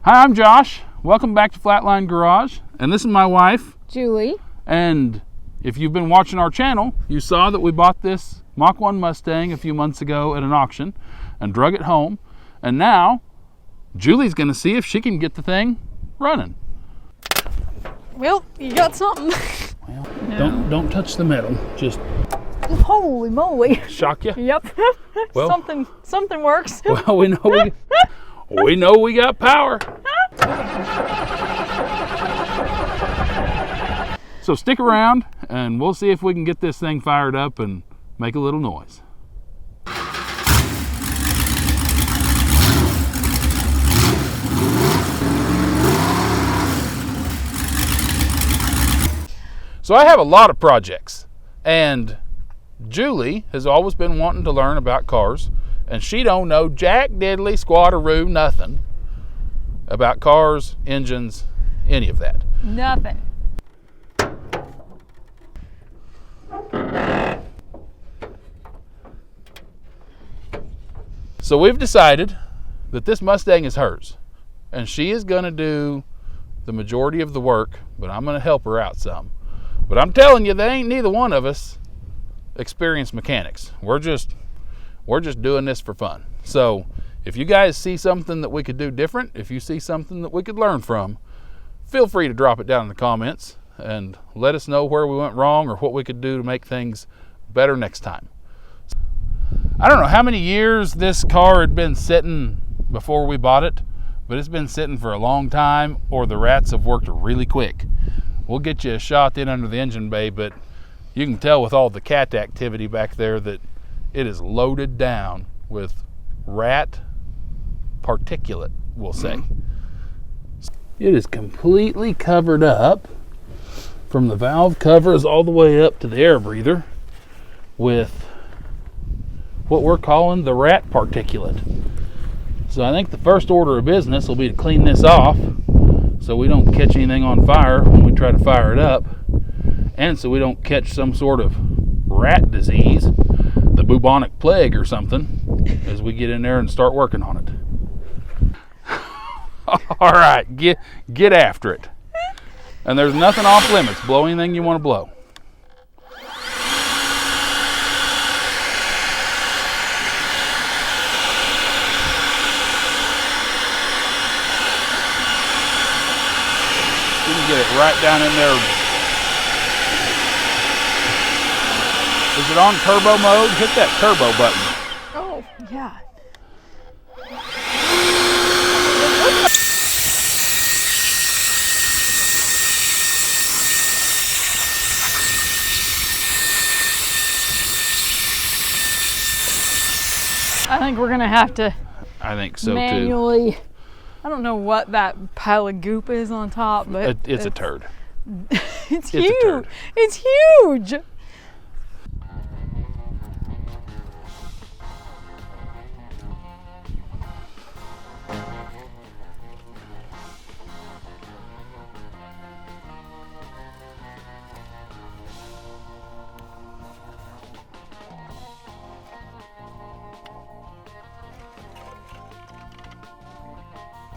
Hi, I'm Josh. Welcome back to Flatline Garage. And this is my wife, Julie. And if you've been watching our channel, you saw that we bought this Mach 1 Mustang a few months ago at an auction and drug it home. And now, Julie's going to see if she can get the thing running. Well, you got something. Well, don't touch the metal. Just holy moly. Shock you? Yep. Well, something works. Well, we know we got power. So stick around and we'll see if we can get this thing fired up and make a little noise. So I have a lot of projects, and Julie has always been wanting to learn about cars, and she don't know jack diddly squatteroo nothing about cars, engines, any of that. Nothing. So we've decided that this Mustang is hers, and she is going to do the majority of the work, but I'm going to help her out some. But I'm telling you, they ain't neither one of us experienced mechanics. We're just doing this for fun. So if you guys see something that we could do different, if you see something that we could learn from, feel free to drop it down in the comments and let us know where we went wrong or what we could do to make things better next time. I don't know how many years this car had been sitting before we bought it, but it's been sitting for a long time, or the rats have worked really quick. We'll get you a shot in under the engine bay, but you can tell with all the cat activity back there that it is loaded down with rat particulate, we'll say. It is completely covered up from the valve covers all the way up to the air breather with what we're calling the rat particulate. So I think the first order of business will be to clean this off so we don't catch anything on fire when we try to fire it up, and so we don't catch some sort of rat disease, the bubonic plague or something, as we get in there and start working on it. All right, get after it. And there's nothing off limits. Blow anything you want to blow. You can get it right down in there. Is it on turbo mode? Hit that turbo button. Oh, yeah. I think we're gonna have to I think so manually, too. I don't know what that pile of goop is on top, but It's a turd. It's huge. It's huge.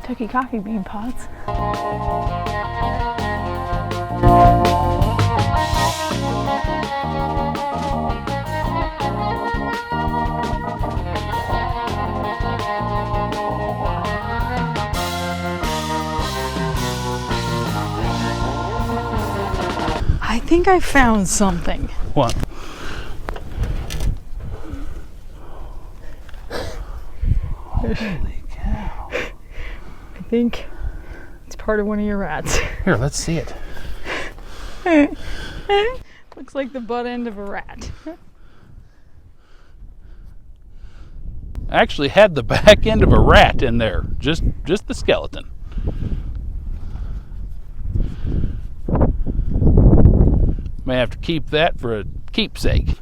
Turkey coffee bean pods. I think I found something. What? Holy cow. I think it's part of one of your rats. Here, let's see it. Looks like the butt end of a rat. I actually had the back end of a rat in there, just the skeleton. May have to keep that for a keepsake.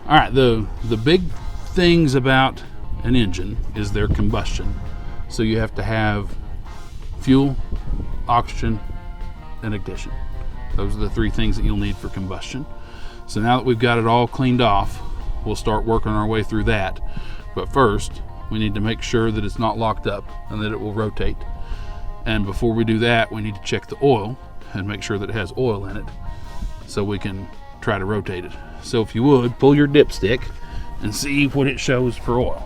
All right, the big things about an engine is their combustion. So you have to have fuel, oxygen, and ignition. Those are the three things that you'll need for combustion. So now that we've got it all cleaned off, we'll start working our way through that. But first, we need to make sure that it's not locked up and that it will rotate. And before we do that, we need to check the oil and make sure that it has oil in it so we can try to rotate it. So if you would, pull your dipstick and see what it shows for oil.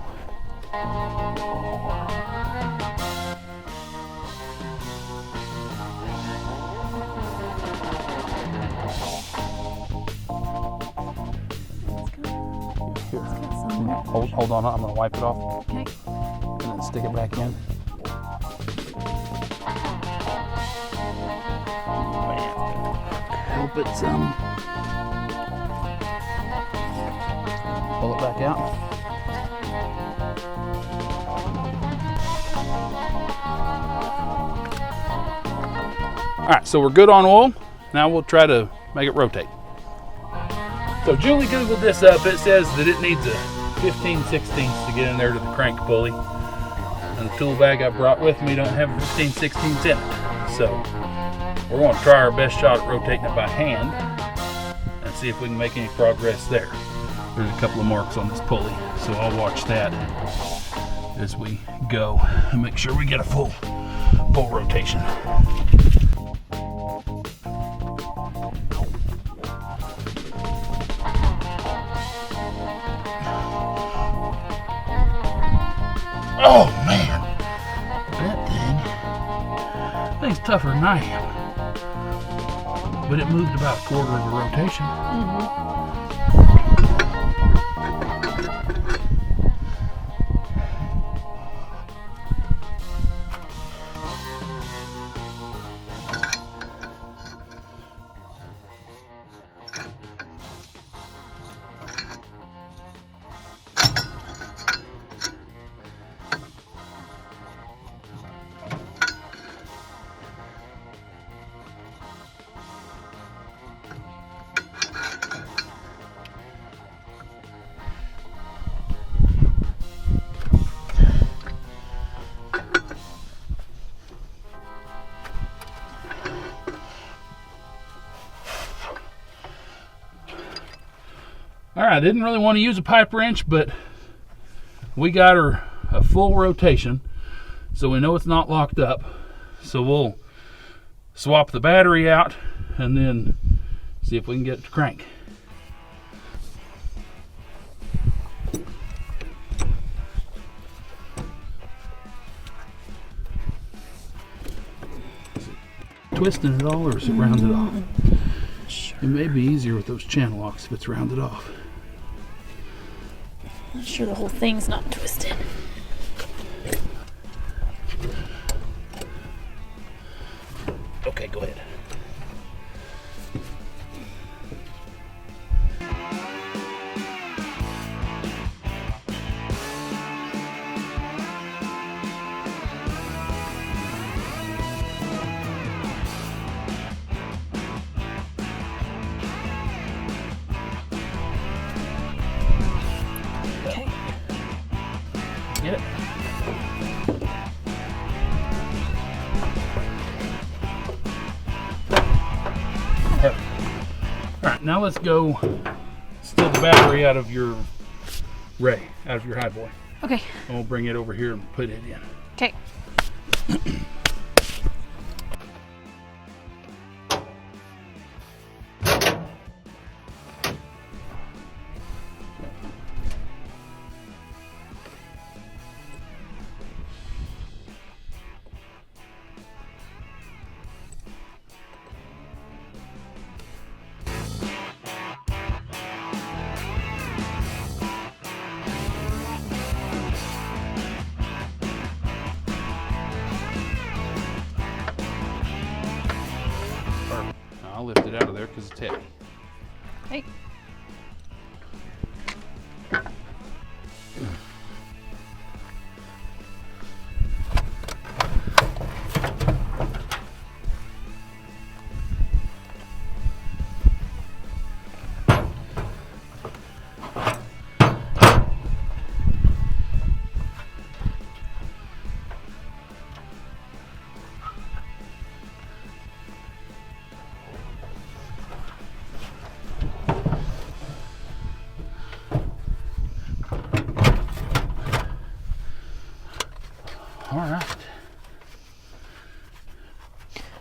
Hold on, I'm gonna wipe it off. Okay. And then stick it back in. Help it some. Pull it back out. All right, so we're good on oil. Now we'll try to make it rotate. So Julie Googled this up. It says that it needs a 15/16 to get in there to the crank pulley. And the tool bag I brought with me don't have 15/16 in it. So we're going to try our best shot at rotating it by hand and see if we can make any progress there. There's a couple of marks on this pulley, so I'll watch that as we go and make sure we get a full rotation. Oh man, that thing's tougher than I am. But it moved about a quarter of a rotation. All right, I didn't really want to use a pipe wrench, but we got her a full rotation, so we know it's not locked up. So we'll swap the battery out and then see if we can get it to crank. Twisting it all, or is it rounded off? It may be easier with those channel locks if it's rounded off. I'm sure the whole thing's not twisted. Okay, go ahead. Okay. Get it? Perfect. All right, now let's go steal the battery out of your Ray, out of your high boy. Okay. And we'll bring it over here and put it in. Okay. I'll lift it out of there because it's heavy. Okay.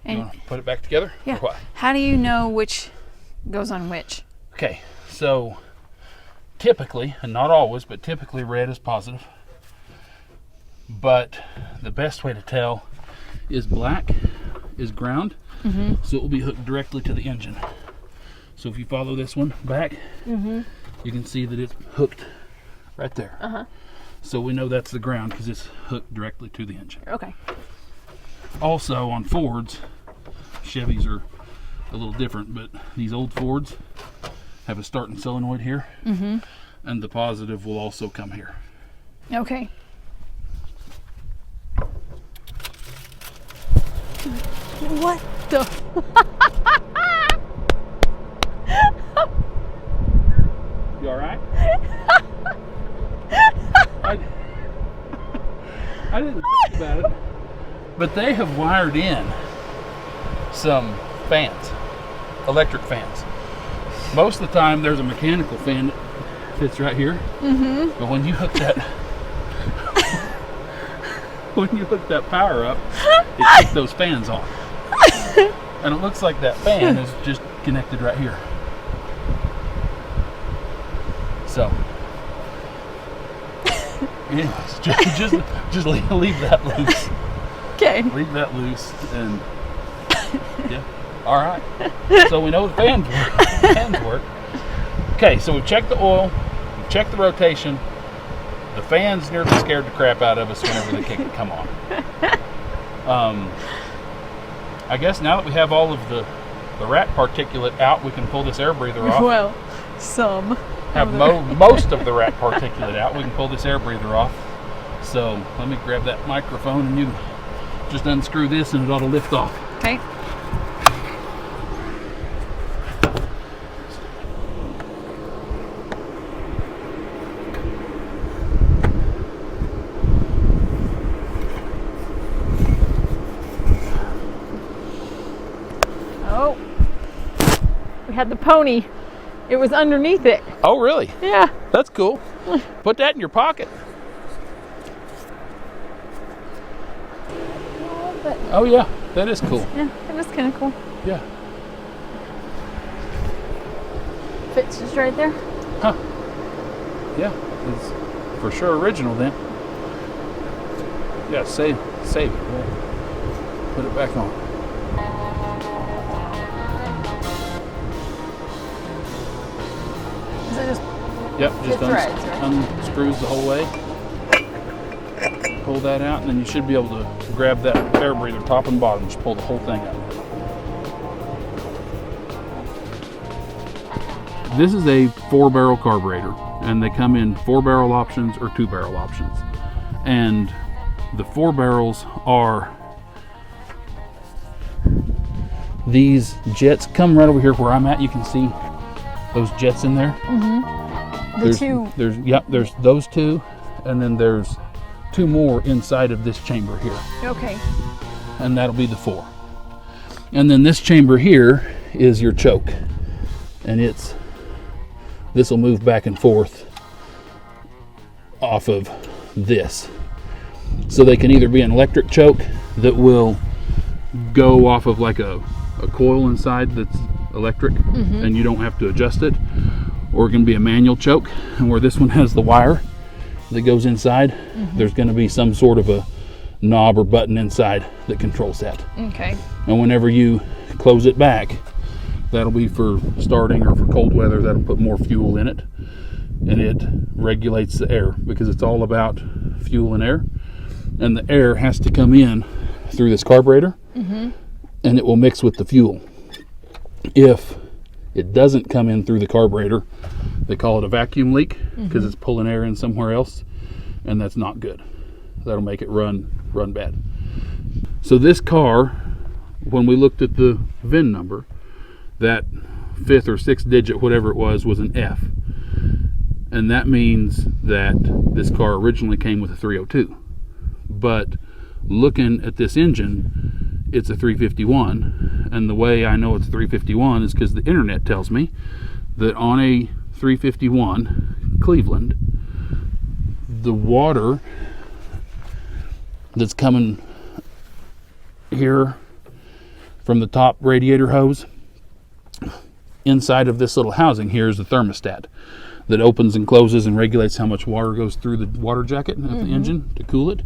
You want to put it back together? Yeah. Or what? How do you know which goes on which? Okay, so typically, and not always, but typically red is positive. But the best way to tell is black is ground, so it will be hooked directly to the engine. So if you follow this one back, you can see that it's hooked right there. So we know that's the ground because it's hooked directly to the engine. Okay. Also on Fords, Chevys are a little different, but these old Fords have a starting solenoid here, and the positive will also come here. Okay. What the? You all right? I didn't think about it, but they have wired in some fans, electric fans. Most of the time there's a mechanical fan that fits right here, but when you hook that power up, it puts those fans on. And it looks like that fan is just connected right here. So anyways, just leave that loose. Okay. Leave that loose, and yeah, all right. So we know the fans work. The fans work. Okay, so we've checked the oil, we've checked the rotation. The fans nearly scared the crap out of us whenever they come on. I guess now that we have all of the rat particulate out, we can pull this air breather off. Well, some. Have most of the rat particulate out. We can pull this air breather off. So let me grab that microphone, and you just unscrew this and it ought to lift off. Okay. Oh, we had the pony. It was underneath it. Oh, really? Yeah. That's cool. Put that in your pocket. Oh, yeah. That is cool. Yeah, it was kind of cool. Yeah. Fits just right there. Huh. Yeah. It's for sure original then. Yeah, save it. We'll put it back on. Is it just Yep, just threads, right? unscrews the whole way. Pull that out, and then you should be able to grab that air breather top and bottom. Just pull the whole thing out. This is a 4-barrel carburetor, and they come in 4-barrel options or 2-barrel options. And the 4 barrels are these jets. Come right over here where I'm at. You can see those jets in there. There's those two, and then there's 2 more inside of this chamber here. okay? And that'll be the 4. And then this chamber here is your choke, and this will move back and forth off of this. So they can either be an electric choke that will go off of like a coil inside that's electric, and you don't have to adjust it, or it can be a manual choke, and where this one has the wire that goes inside, there's going to be some sort of a knob or button inside that controls that. Okay. And whenever you close it back, that'll be for starting or for cold weather. That'll put more fuel in it, and it regulates the air because it's all about fuel and air. And the air has to come in through this carburetor, and it will mix with the fuel. If it doesn't come in through the carburetor, they call it a vacuum leak because it's pulling air in somewhere else, and that's not good. That'll make it run bad. So this car, when we looked at the VIN number, that 5th or 6th digit, whatever it was an F. And that means that this car originally came with a 302. But looking at this engine, it's a 351. And the way I know it's 351 is because the internet tells me that on a 351 Cleveland, the water that's coming here from the top radiator hose. Inside of this little housing here is the thermostat that opens and closes and regulates how much water goes through the water jacket of the engine to cool it.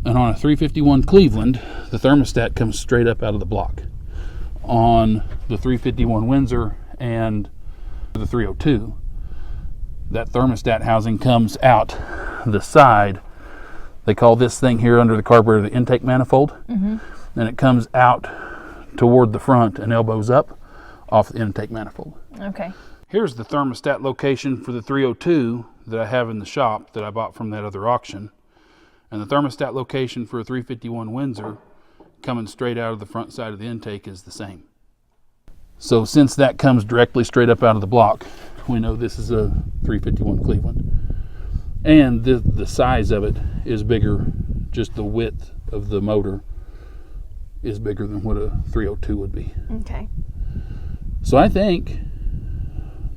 And on a 351 Cleveland, the thermostat comes straight up out of the block. On the 351 Windsor and the 302, that thermostat housing comes out the side. They call this thing here under the carburetor the intake manifold. And it comes out toward the front and elbows up off the intake manifold. Okay. Here's the thermostat location for the 302 that I have in the shop that I bought from that other auction. And the thermostat location for a 351 Windsor coming straight out of the front side of the intake is the same. So since that comes directly straight up out of the block, we know this is a 351 Cleveland. And the size of it is bigger, just the width of the motor is bigger than what a 302 would be. Okay. So I think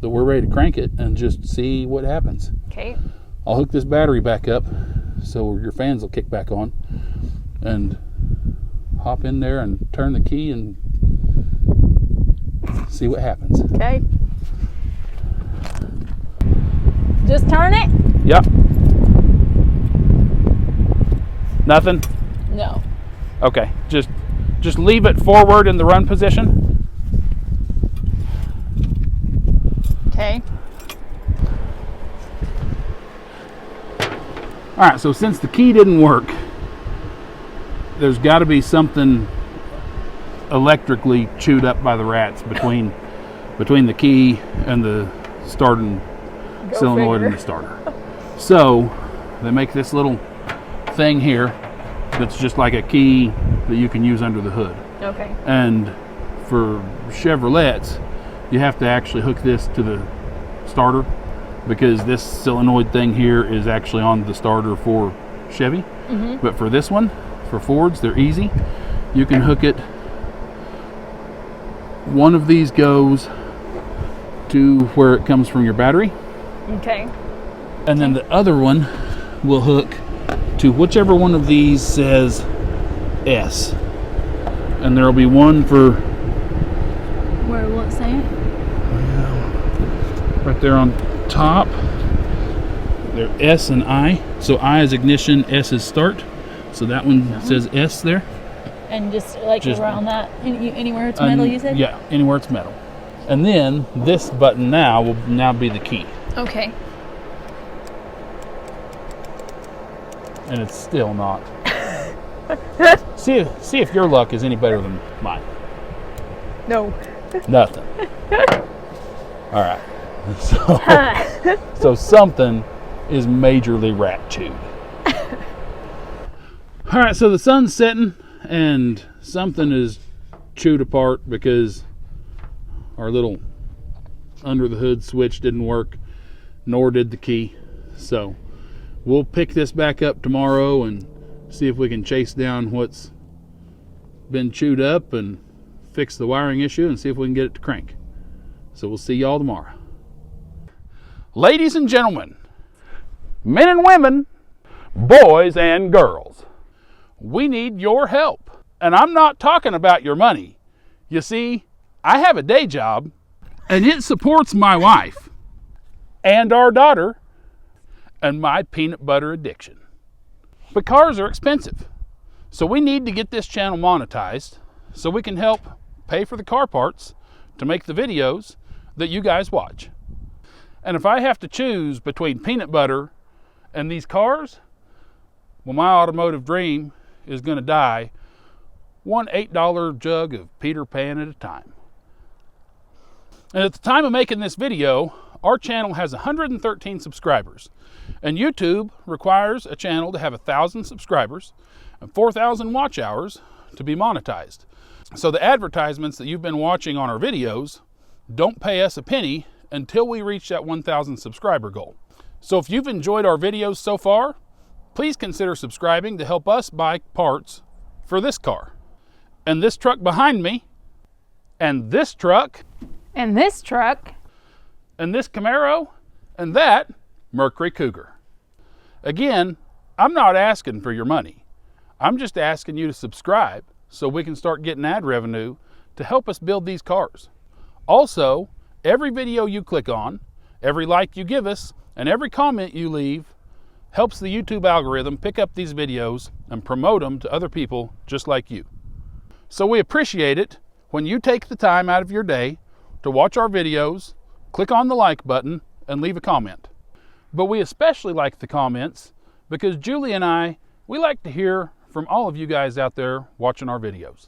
that we're ready to crank it and just see what happens. Okay. I'll hook this battery back up so your fans will kick back on, and hop in there and turn the key and see what happens. Okay. Just turn it? Yep. Nothing? No. Okay. Just leave it forward in the run position. Okay. All right, so since the key didn't work, there's got to be something electrically chewed up by the rats between the key and the starting solenoid and the starter. So they make this little thing here that's just like a key that you can use under the hood. Okay. And for Chevrolets, you have to actually hook this to the starter, because this solenoid thing here is actually on the starter for Chevy. But for this one, for Fords, they're easy. You can hook it. One of these goes to where it comes from your battery. Okay. And then the other one will hook to whichever one of these says S. And there'll be one for... Where will it say it? Right there on top. They're S and I. So I is ignition, S is start. So that one says S there. And just around that, anywhere it's metal, you said? Yeah, anywhere it's metal. And then this button now will now be the key. Okay. And it's still not. See if your luck is any better than mine. No. Nothing. All right. So something is majorly rat chewed. All right, so the sun's setting and something is chewed apart because our little under the hood switch didn't work, nor did the key. So we'll pick this back up tomorrow and see if we can chase down what's been chewed up and fix the wiring issue and see if we can get it to crank. So we'll see y'all tomorrow. Ladies and gentlemen, men and women, boys and girls, we need your help. And I'm not talking about your money. You see, I have a day job and it supports my wife and our daughter and my peanut butter addiction. But cars are expensive. So we need to get this channel monetized so we can help pay for the car parts to make the videos that you guys watch. And if I have to choose between peanut butter and these cars, well, my automotive dream is going to die one $8 jug of Peter Pan at a time. And at the time of making this video, our channel has 113 subscribers. And YouTube requires a channel to have 1,000 subscribers and 4,000 watch hours to be monetized. So the advertisements that you've been watching on our videos don't pay us a penny until we reach that 1,000 subscriber goal. So if you've enjoyed our videos so far, please consider subscribing to help us buy parts for this car. And this truck behind me, and this truck, And this truck, and this Camaro, and that Mercury Cougar. Again, I'm not asking for your money. I'm just asking you to subscribe so we can start getting ad revenue to help us build these cars. Also, every video you click on, every like you give us, and every comment you leave helps the YouTube algorithm pick up these videos and promote them to other people just like you. So we appreciate it when you take the time out of your day to watch our videos, click on the like button, and leave a comment. But we especially like the comments because Julie and I, we like to hear from all of you guys out there watching our videos.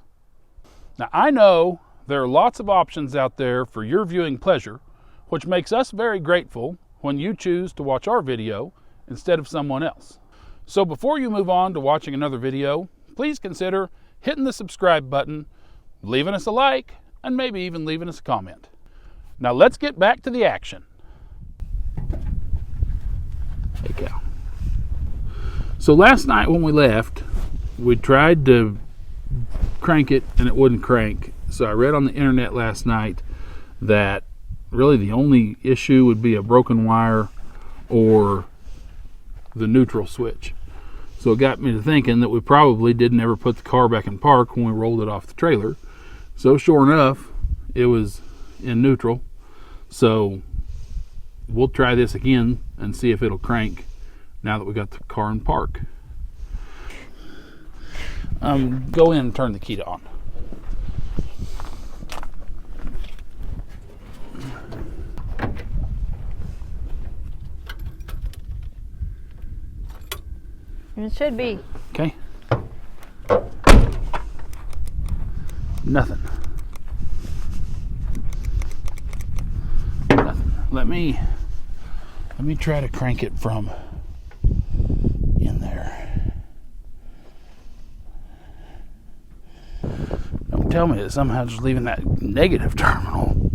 Now, I know there are lots of options out there for your viewing pleasure, which makes us very grateful when you choose to watch our video instead of someone else. So before you move on to watching another video, please consider hitting the subscribe button, leaving us a like, and maybe even leaving us a comment. Now let's get back to the action. Hey cow. So last night when we left, we tried to crank it and it wouldn't crank. So I read on the internet last night that really the only issue would be a broken wire or the neutral switch. So it got me to thinking that we probably didn't ever put the car back in park when we rolled it off the trailer. So sure enough, it was in neutral. So we'll try this again and see if it'll crank now that we got the car in park. Go in and turn the key on. It should be. Okay. Nothing. Let me try to crank it from in there. Don't tell me that somehow just leaving that negative terminal.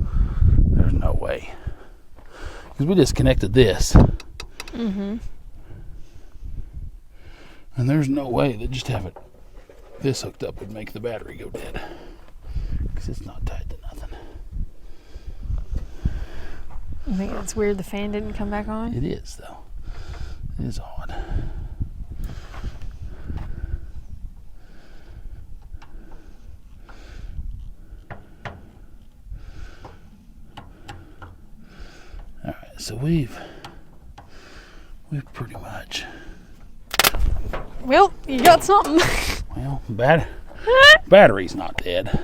There's no way. Because we disconnected this. Mm-hmm. And there's no way that just having this hooked up would make the battery go dead. Because it's not tied to nothing. You think it's weird the fan didn't come back on? It is, though. It is odd. Alright, so we've pretty much... Well, you got something. Well, battery's not dead.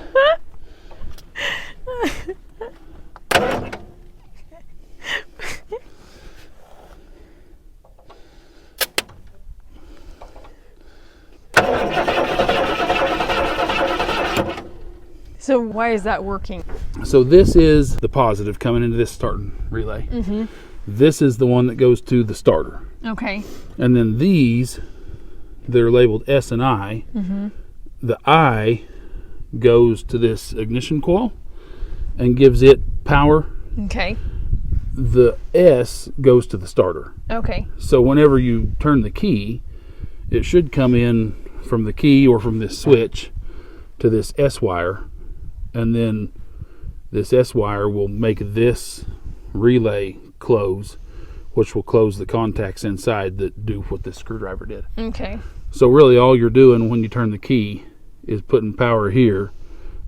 So why is that working? So this is the positive coming into this starting relay. Mm-hmm. This is the one that goes to the starter. Okay. And then these, they're labeled S and I. Mm-hmm. The I goes to this ignition coil and gives it power. Okay. The S goes to the starter. Okay. So whenever you turn the key, it should come in from the key or from this switch to this S wire, and then this S wire will make this relay close, which will close the contacts inside that do what this screwdriver did. Okay. So really all you're doing when you turn the key is putting power here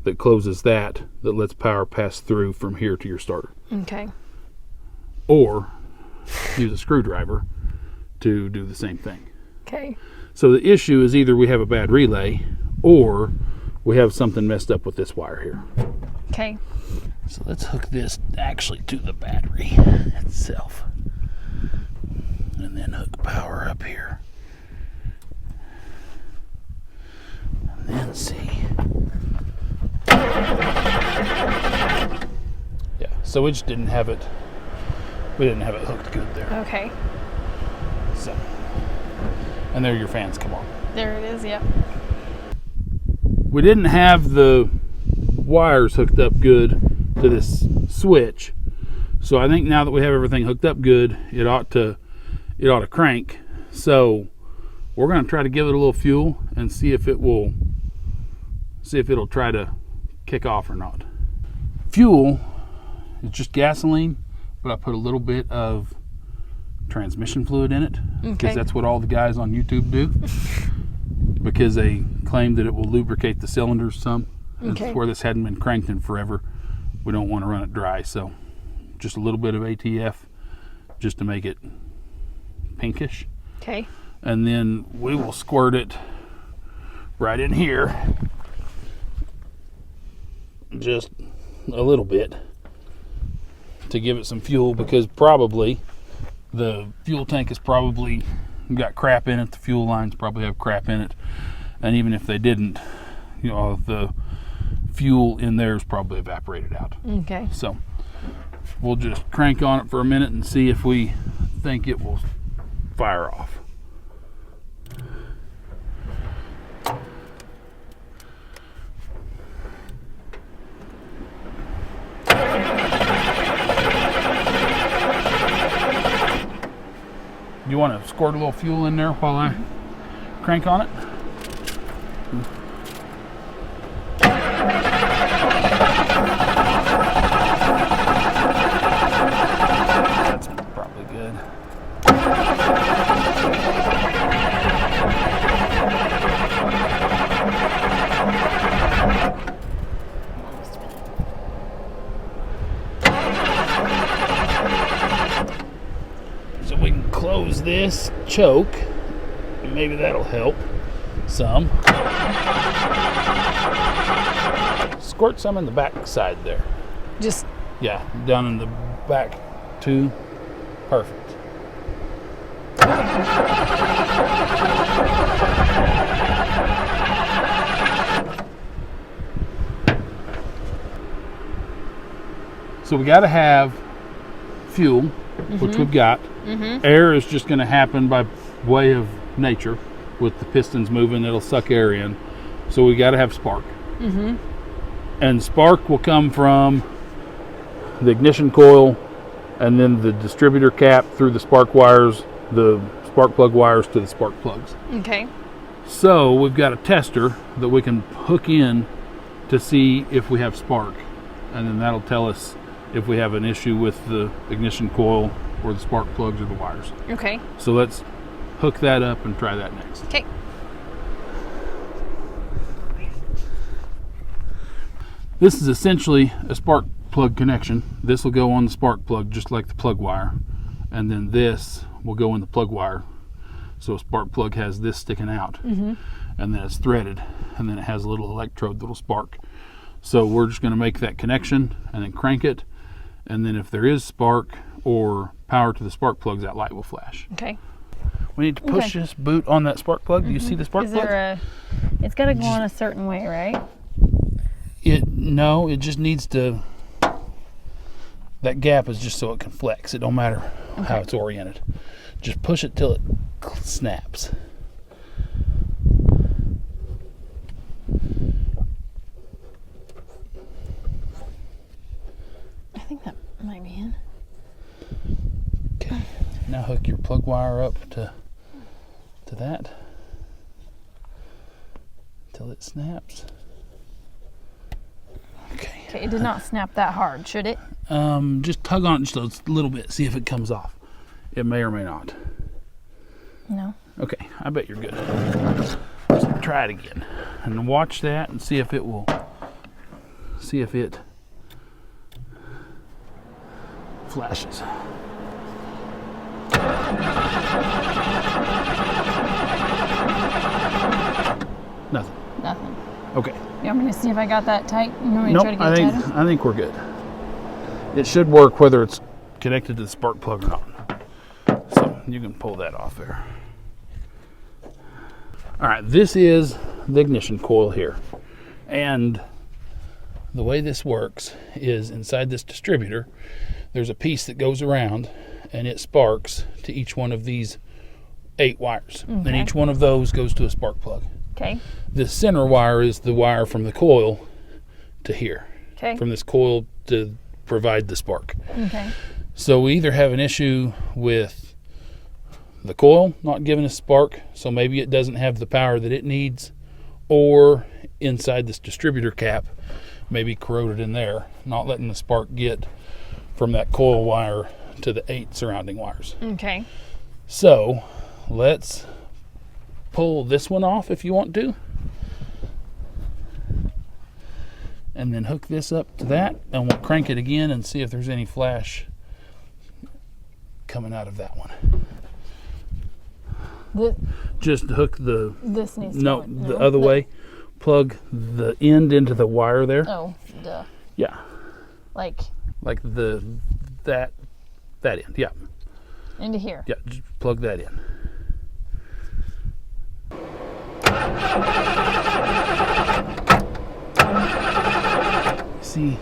that closes that lets power pass through from here to your starter. Okay. Or use a screwdriver to do the same thing. Okay. So the issue is either we have a bad relay or we have something messed up with this wire here. Okay. So let's hook this actually to the battery itself. And then hook power up here. And then see. Yeah, so we just didn't have it. We didn't have it hooked good there. Okay. So, and there your fans come on. There it is, yep. We didn't have the wires hooked up good to this switch, so I think now that we have everything hooked up good, it ought to crank. So we're going to try to give it a little fuel and see if it'll try to kick off or not. Fuel is just gasoline, but I put a little bit of transmission fluid in it because that's what all the guys on YouTube do. because they claim that it will lubricate the cylinders some. Okay. It's where this hadn't been cranked in forever. We don't want to run it dry, so just a little bit of ATF just to make it pinkish. Okay. And then we will squirt it right in here, just a little bit, to give it some fuel, because probably the fuel tank has probably got crap in it. The fuel lines probably have crap in it, and even if they didn't, the fuel in there is probably evaporated out. Okay. So we'll just crank on it for a minute and see if we think it will fire off. You want to squirt a little fuel in there while I crank on it? That's probably good. So we can close this choke, and maybe that'll help some. Squirt some in the back side there. Just Yeah, down in the back too. Perfect. So we got to have fuel, which we've got. Air is just going to happen by way of nature. With the pistons moving, it'll suck air in. So we got to have spark. And spark will come from the ignition coil, and then the distributor cap through the spark wires, the spark plug wires to the spark plugs. okay. So we've got a tester that we can hook in to see if we have spark, and then that'll tell us if we have an issue with the ignition coil or the spark plugs or the wires. Okay. So let's hook that up and try that next. Okay. This is essentially a spark plug connection. This will go on the spark plug just like the plug wire, and then this will go in the plug wire. So a spark plug has this sticking out, and then it's threaded, and then it has a little electrode that'll spark. So we're just going to make that connection and then crank it, and then if there is spark or power to the spark plugs, that light will flash. Okay. We need to push this boot on that spark plug. Do you see the spark Is plug? there it's got to go on a certain way, right? No, it just needs to, that gap is just so it can flex. It don't matter how it's oriented. Just push it till it snaps. I think that might be in. Okay. Now hook your plug wire up to that till it snaps. Okay. Okay, it did not snap that hard, should it? Just tug on it just a little bit, see if it comes off. It may or may not. No. Okay, I bet you're good. Let's try it again. And watch that and see if it will, flashes. Nothing. Nothing. Okay. You want me to see if I got that tight? You want me to try to get it tighter? I think we're good. It should work whether it's connected to the spark plug or not. So you can pull that off there. All right, this is the ignition coil here. And the way this works is inside this distributor, there's a piece that goes around and it sparks to each one of these 8 wires. Okay. And each one of those goes to a spark plug. Okay. The center wire is the wire from the coil to here. Okay. From this coil to provide the spark. Okay. So we either have an issue with the coil not giving us spark, so maybe it doesn't have the power that it needs, or inside this distributor cap, maybe corroded in there, not letting the spark get from that coil wire to the 8 surrounding wires. Okay. So let's pull this one off if you want to. And then hook this up to that, and we'll crank it again and see if there's any flash coming out of that one. Just hook the... This needs to No, go, the other way. Plug the end into the wire there. Oh, duh. Yeah. Like that end, yeah. Into here. Yeah, just plug that in. See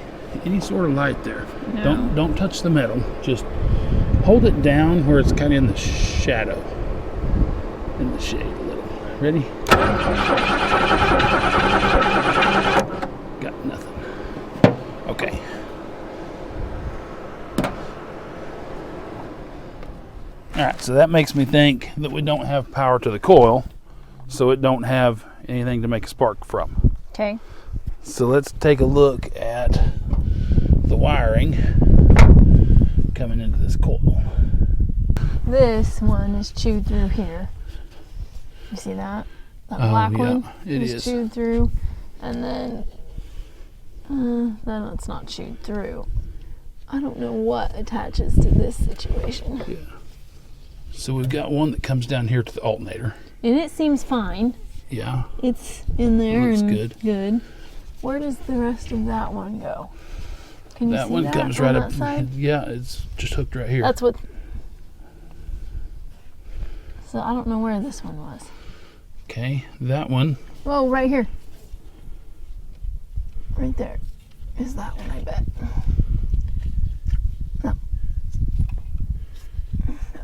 any sort of light there? No. Don't touch the metal. Just hold it down where it's kind of in the shadow, in the shade a little. Ready? Got nothing. Okay. All right, so that makes me think that we don't have power to the coil, so it don't have anything to make a spark from. Okay. So let's take a look at the wiring coming into this coil. This one is chewed through here. You see that? That black one is chewed through, and then it's not chewed through. I don't know what attaches to this situation. Yeah. So we've got one that comes down here to the alternator. And it seems fine. Yeah. It's in there Looks and good. Where does the rest of that one go? Can you That see one that comes on right that up. side? Yeah, it's just hooked right here. That's what. So I don't know where this one was. Okay, that one. Oh, right here. Right there is that one, I bet. No.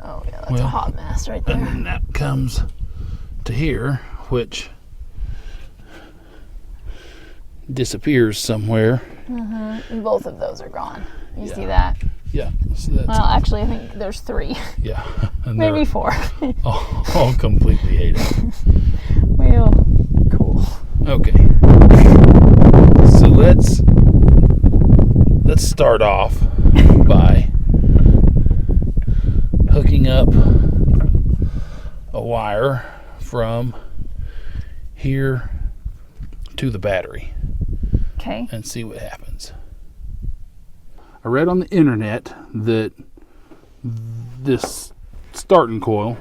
Oh yeah, that's a hot mess right there. And then that comes to here, which disappears somewhere. And both of those are gone. You see that? Yeah. So that's, Well, actually, I think there's 3. yeah. And Maybe they're 4. all completely ate up. Well, cool. Okay. So let's start off by hooking up a wire from here to the battery. Okay. And see what happens. I read on the internet that this starting coil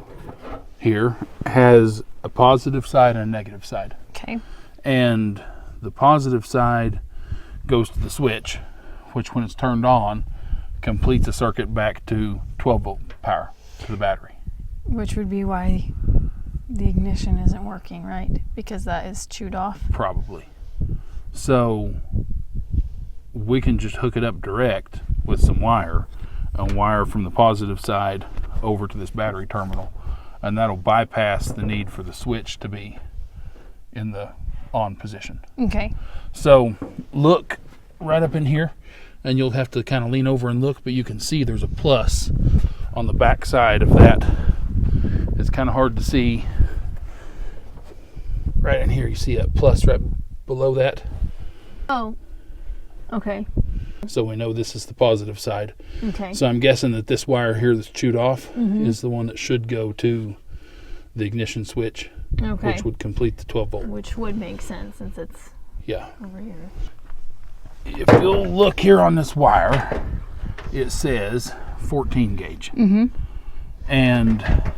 here has a positive side and a negative side. Okay. And the positive side goes to the switch, which when it's turned on, completes a circuit back to 12 volt power to the battery. Which would be why the ignition isn't working, right? Because that is chewed off. Probably. So we can just hook it up direct with some wire and wire from the positive side over to this battery terminal, and that'll bypass the need for the switch to be in the on position. Okay. So look right up in here, and you'll have to kind of lean over and look, but you can see there's a plus on the back side of that. It's kind of hard to see. Right in here you see a plus right below that. Oh, okay. So we know this is the positive side. Okay. So I'm guessing that this wire here that's chewed off is the one that should go to the ignition switch, Okay. which would complete the 12 volt. Which would make sense since it's Yeah. over here. If you'll look here on this wire, it says 14 gauge. And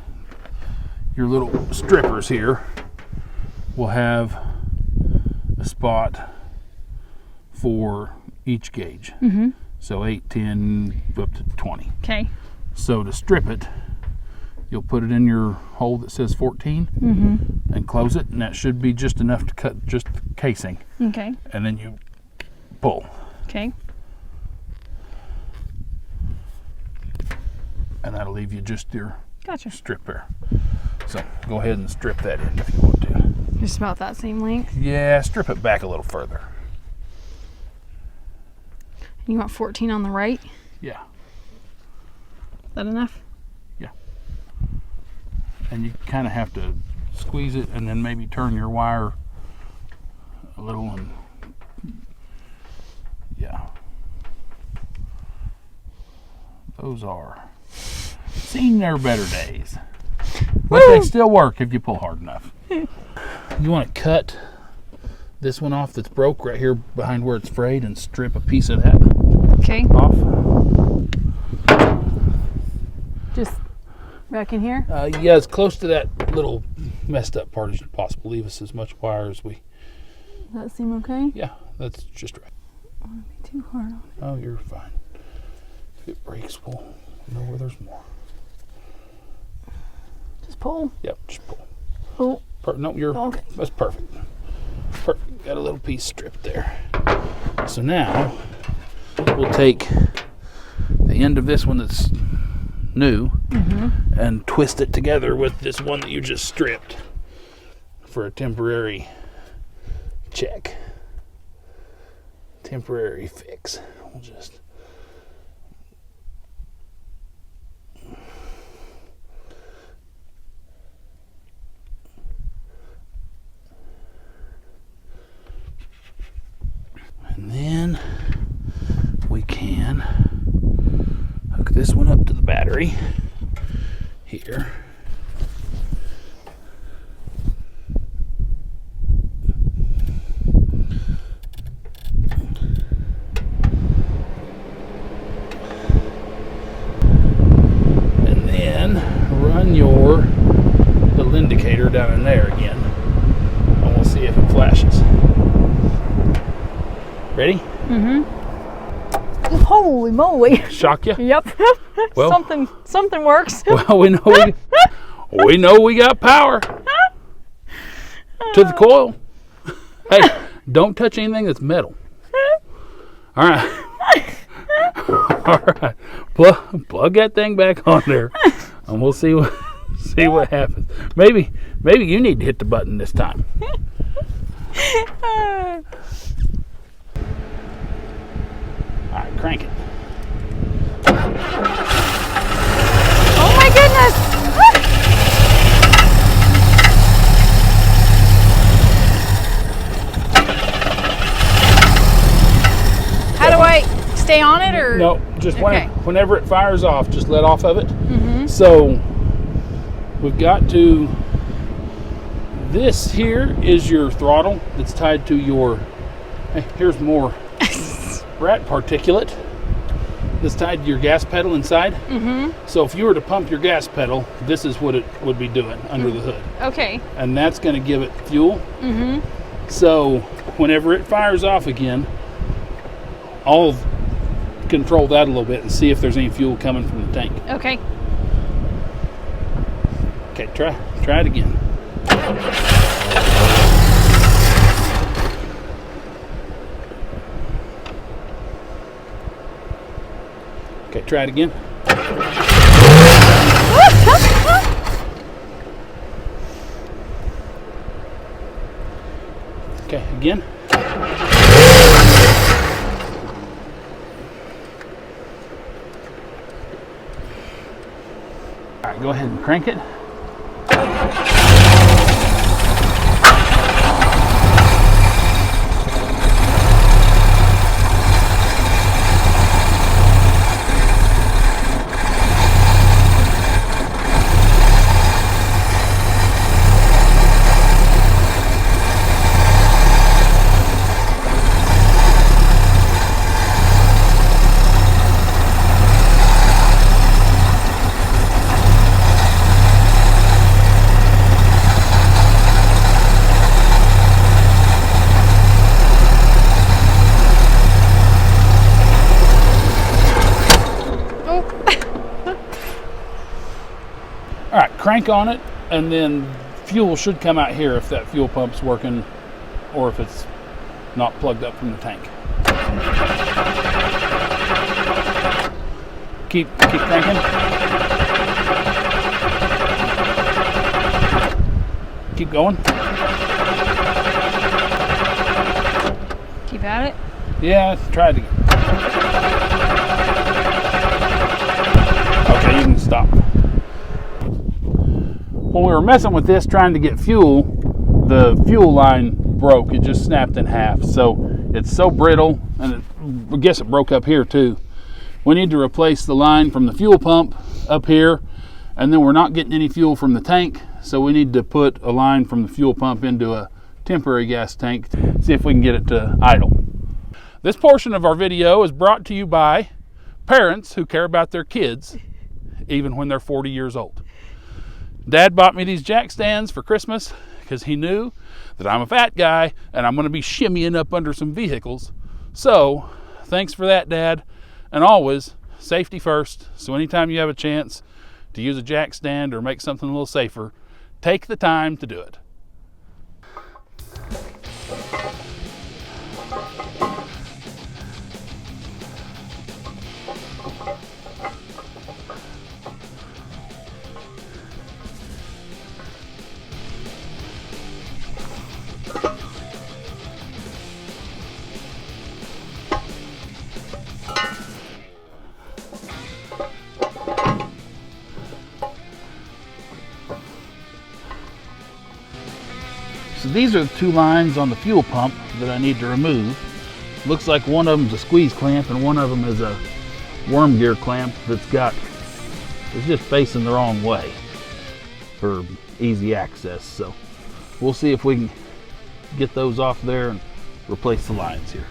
your little strippers here will have a spot for each gauge. So 8, 10, up to 20. Okay. So to strip it, you'll put it in your hole that says 14 and close it, and that should be just enough to cut just the casing. Okay. And then you pull. Okay. And that'll leave you just your Gotcha. strip there. So go ahead and strip that in if you want to. Just about that same length. Yeah, strip it back a little further. You want 14 on the right? Yeah. Is that enough? Yeah. And you kind of have to squeeze it and then maybe turn your wire a little, and yeah. Those are seen their better days. But they still work if you pull hard enough. You want to cut this one off that's broke right here behind where it's frayed and strip a piece of that off. Just back in here? Yeah, as close to that little messed up part as possible. Leave us as much wire as we... Does that seem okay? Yeah, that's just right. I don't want to be too hard on it. Oh, you're fine. If it breaks, we'll know where there's more. Just pull? Yep, just pull. Pull. No, okay. That's perfect. Perfect. Got a little piece stripped there. So now we'll take the end of this one that's new and twist it together with this one that you just stripped for a temporary check. Temporary fix. We'll just... And then we can hook this one up to the battery here. And then run your little indicator down in there again. And we'll see if it flashes. Ready? Holy moly. Shock you? Yep. Well, something works. Well, we know we got power to the coil. Hey, don't touch anything that's metal. All right. All right. Plug that thing back on there, and we'll see what happens. Maybe you need to hit the button this time. All right, crank it. Oh my goodness! How do I stay on it, or? No, just Okay. whenever it fires off, just let off of it. So we've got to... This here is your throttle that's tied to your... Hey, here's more rat particulate that's tied to your gas pedal inside. So if you were to pump your gas pedal, this is what it would be doing under the hood. Okay. And that's going to give it fuel. So whenever it fires off again, I'll control that a little bit and see if there's any fuel coming from the tank. Okay. Okay, try it again. Okay, try it again. Okay, again. All right, go ahead and crank it. All right, crank on it, and then fuel should come out here if that fuel pump's working or if it's not plugged up from the tank. Keep cranking. Keep going. Keep at it. Yeah, try it again. Okay, you can stop. When we were messing with this trying to get fuel, the fuel line broke. It just snapped in half. So it's so brittle, and I guess it broke up here too. We need to replace the line from the fuel pump up here, and then we're not getting any fuel from the tank. so we need to put a line from the fuel pump into a temporary gas tank to see if we can get it to idle. This portion of our video is brought to you by parents who care about their kids even when they're 40 years old. Dad bought me these jack stands for Christmas because he knew that I'm a fat guy and I'm going to be shimmying up under some vehicles. So thanks for that, Dad. And always, safety first. So anytime you have a chance to use a jack stand or make something a little safer, take the time to do it. So these are the two lines on the fuel pump that I need to remove. Looks like one of them's a squeeze clamp and one of them is a worm gear clamp it's just facing the wrong way for easy access. So we'll see if we can get those off there and replace the lines here.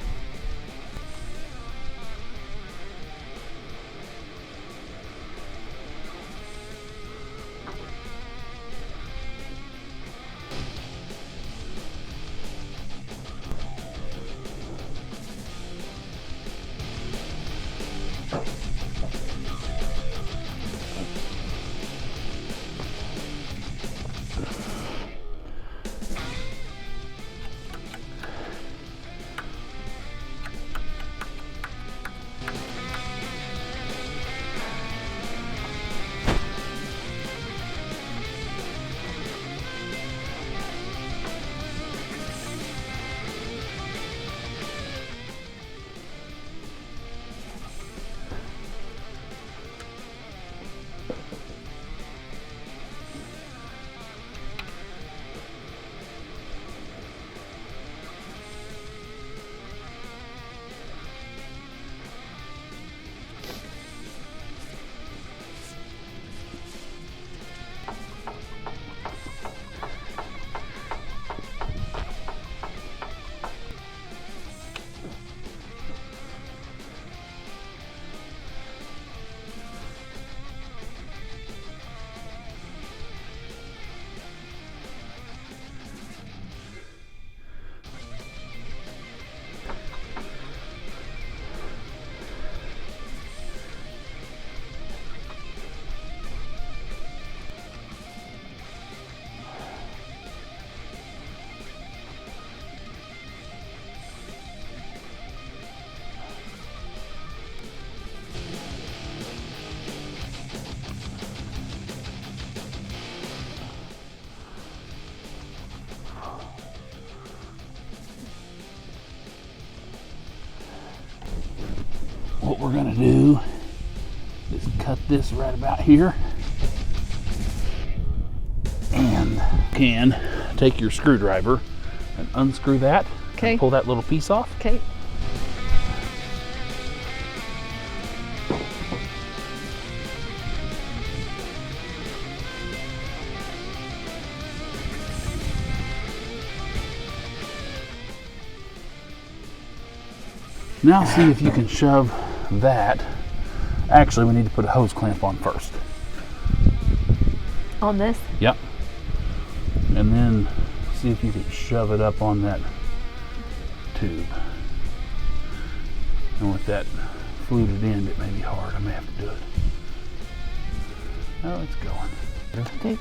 What we're going to do is cut this right about here, and you can take your screwdriver and unscrew that. Okay. And pull that little piece off. Okay. Now see if you can shove that. Actually, we need to put a hose clamp on first. On this? Yep. And then see if you can shove it up on that tube. And with that fluted end, it may be hard. I may have to do it. Oh, it's going. Okay.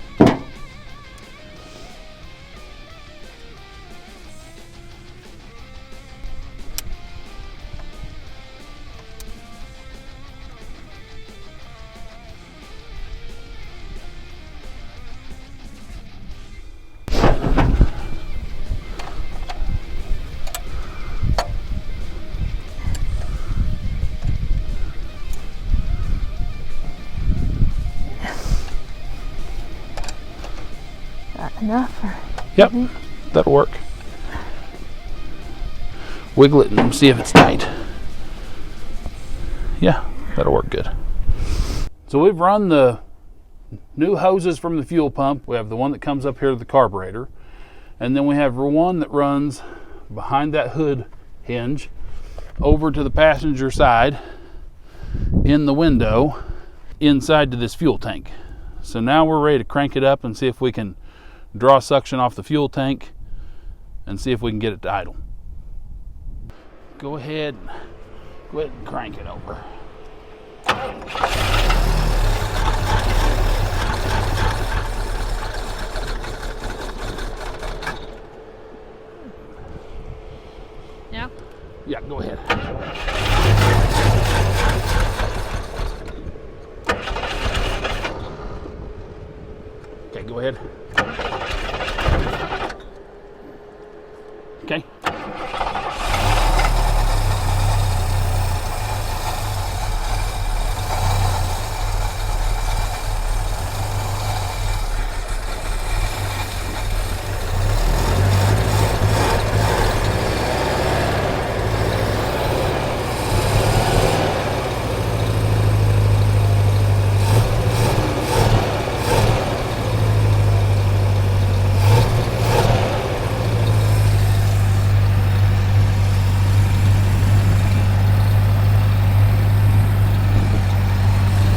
Enough? Or yep, that'll work. Wiggle it and see if it's tight. Yeah, that'll work good. So we've run the new hoses from the fuel pump. We have the one that comes up here to the carburetor. And then we have one that runs behind that hood hinge over to the passenger side in the window inside to this fuel tank. So now we're ready to crank it up and see if we can draw suction off the fuel tank and see if we can get it to idle. Go ahead and crank it over. Yeah? Yeah, go ahead. Okay, go ahead. Okay.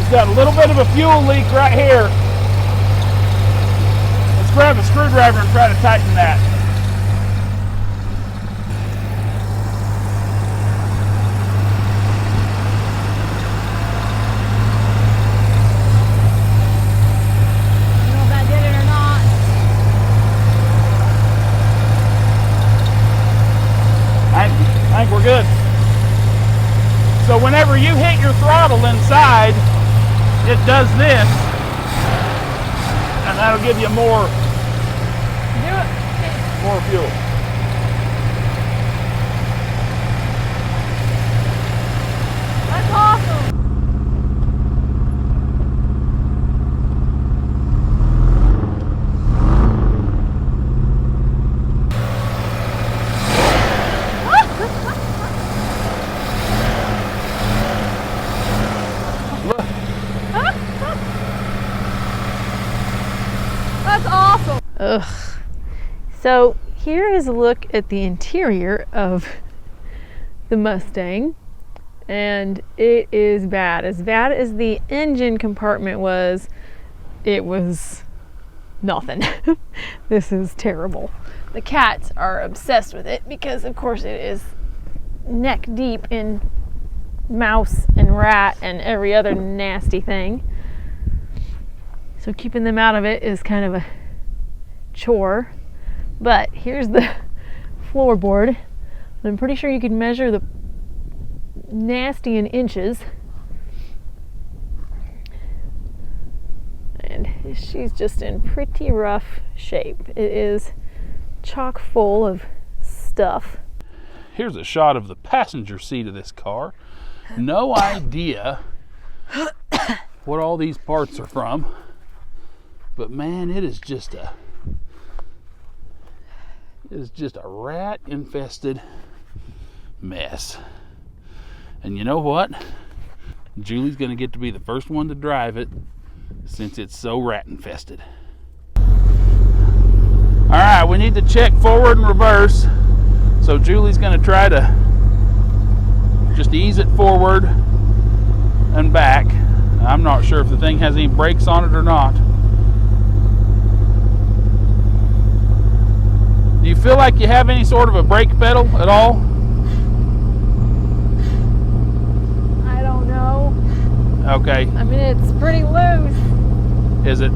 Got a little bit of a fuel leak right here. Let's grab a screwdriver and try to tighten that. I don't know if that did it or not. I think we're good. So whenever you hit your throttle inside, it does this, and that'll give you more fuel. That's awesome. That's awesome. Ugh. So here is a look at the interior of the Mustang, and it is bad. As bad as the engine compartment was, it was nothing. This is terrible. The cats are obsessed with it because, of course, it is neck deep in mouse and rat and every other nasty thing. So keeping them out of it is kind of a chore. But here's the floorboard. I'm pretty sure you can measure the nasty in inches. And she's just in pretty rough shape. It is chock full of stuff. Here's a shot of the passenger seat of this car. No idea what all these parts are from. But man, it is just a rat infested mess. And you know what? Julie's gonna get to be the first one to drive it since it's so rat infested. Alright, we need to check forward and reverse. So Julie's gonna try to just ease it forward and back. I'm not sure if the thing has any brakes on it or not. Do you feel like you have any sort of a brake pedal at all? I don't know. Okay. I mean, it's pretty loose. Is it?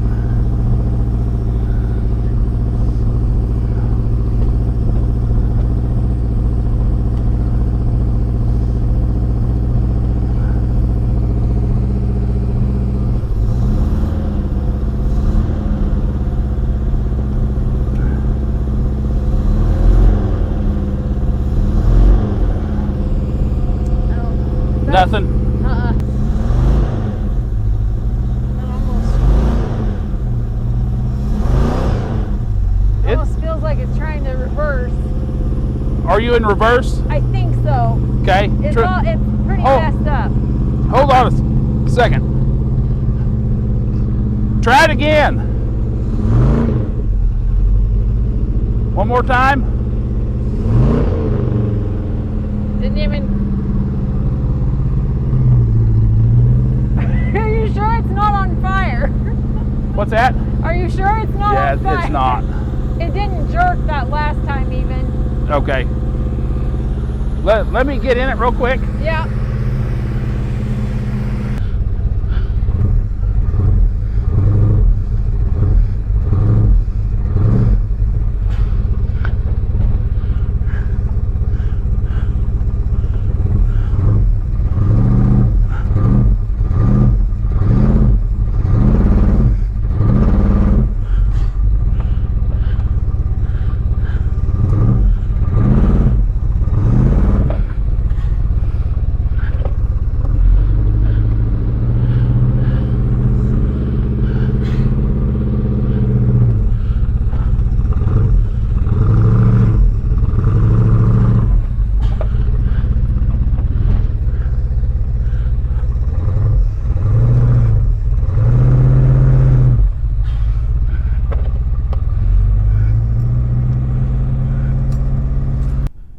Nothing? It almost feels like it's trying to reverse. Are you in reverse? I think so. Okay. It's pretty messed up. Hold on a second. Try it again. One more time. Didn't even. Are you sure it's not on fire? What's that? Are you sure it's not on fire? Yeah, it's not. It didn't jerk that last time even. Okay. Let me get in it real quick. Yeah.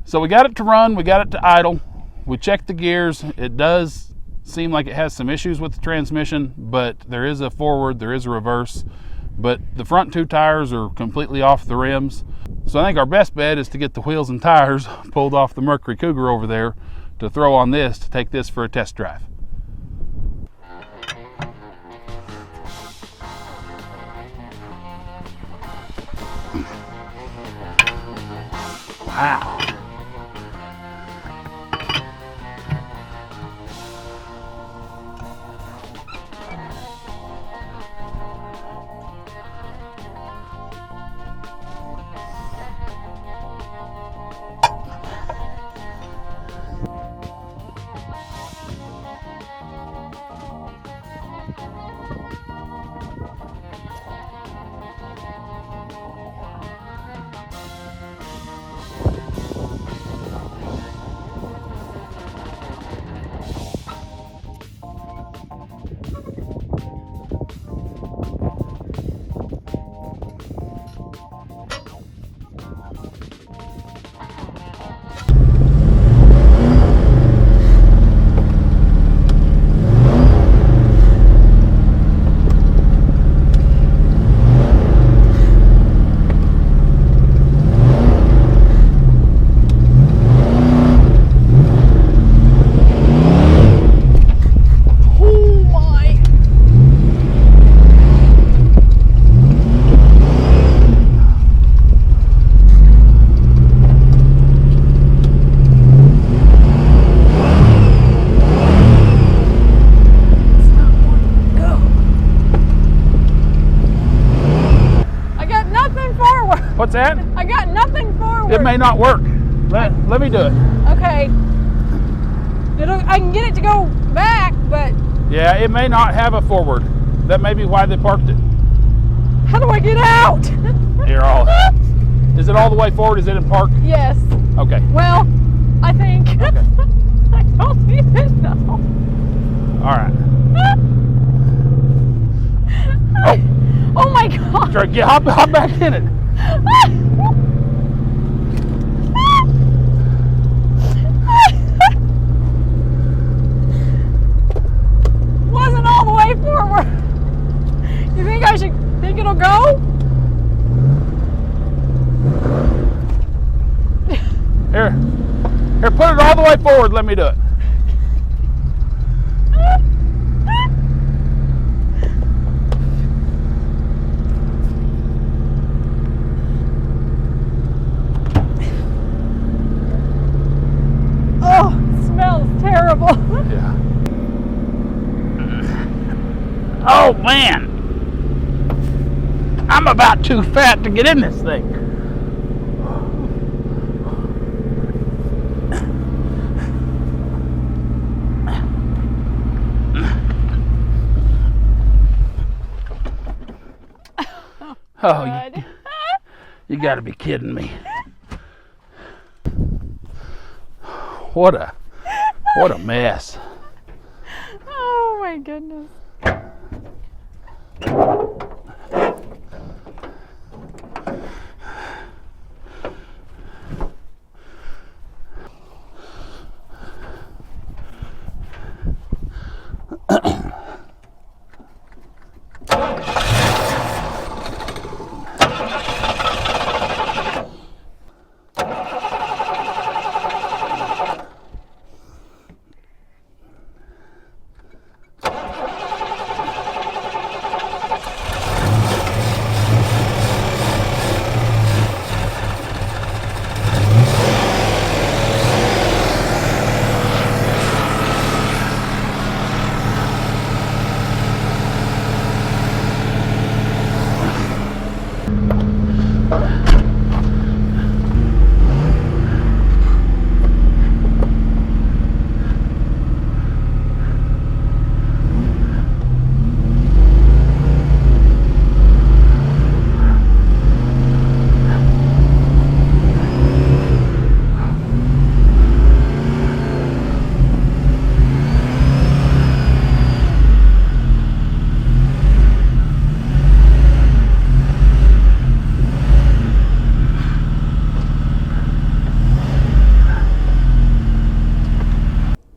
So we got it to run, we got it to idle, we checked the gears. It does seem like it has some issues with the transmission, but there is a forward, there is a reverse, but the front two tires are completely off the rims. So I think our best bet is to get the wheels and tires pulled off the Mercury Cougar over there to throw on this to take this for a test drive. Wow. What's that? I got nothing forward. It may not work. Let me do it. Okay. I can get it to go back, but... Yeah, it may not have a forward. That may be why they parked it. How do I get out? Is it all the way forward? Is it in park? Yes. Okay. Well, I think. Okay. I don't even know. All right. Oh my God. Hop back in it. Wasn't all the way forward. You think it'll go? Here, put it all the way forward. Let me do it. Oh, it smells terrible. Yeah. Oh man, I'm about too fat to get in this thing. Oh, you got to be kidding me. What a mess. Oh my goodness.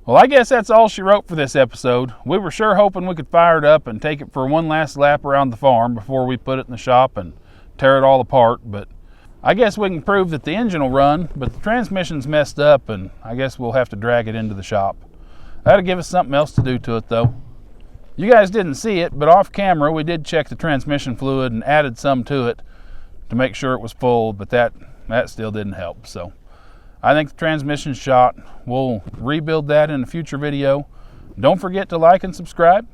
Well, I guess that's all she wrote for this episode. We were sure hoping we could fire it up and take it for one last lap around the farm before we put it in the shop and tear it all apart, but I guess we can prove that the engine will run, but the transmission's messed up, and I guess we'll have to drag it into the shop. That'll give us something else to do to it, though. You guys didn't see it, but off camera we did check the transmission fluid and added some to it to make sure it was full, but that still didn't help. So I think the transmission's shot. We'll rebuild that in a future video. Don't forget to like and subscribe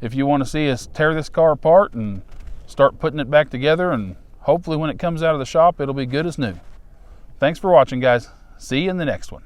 if you want to see us tear this car apart and start putting it back together, and hopefully when it comes out of the shop it'll be good as new. Thanks for watching, guys. See you in the next one.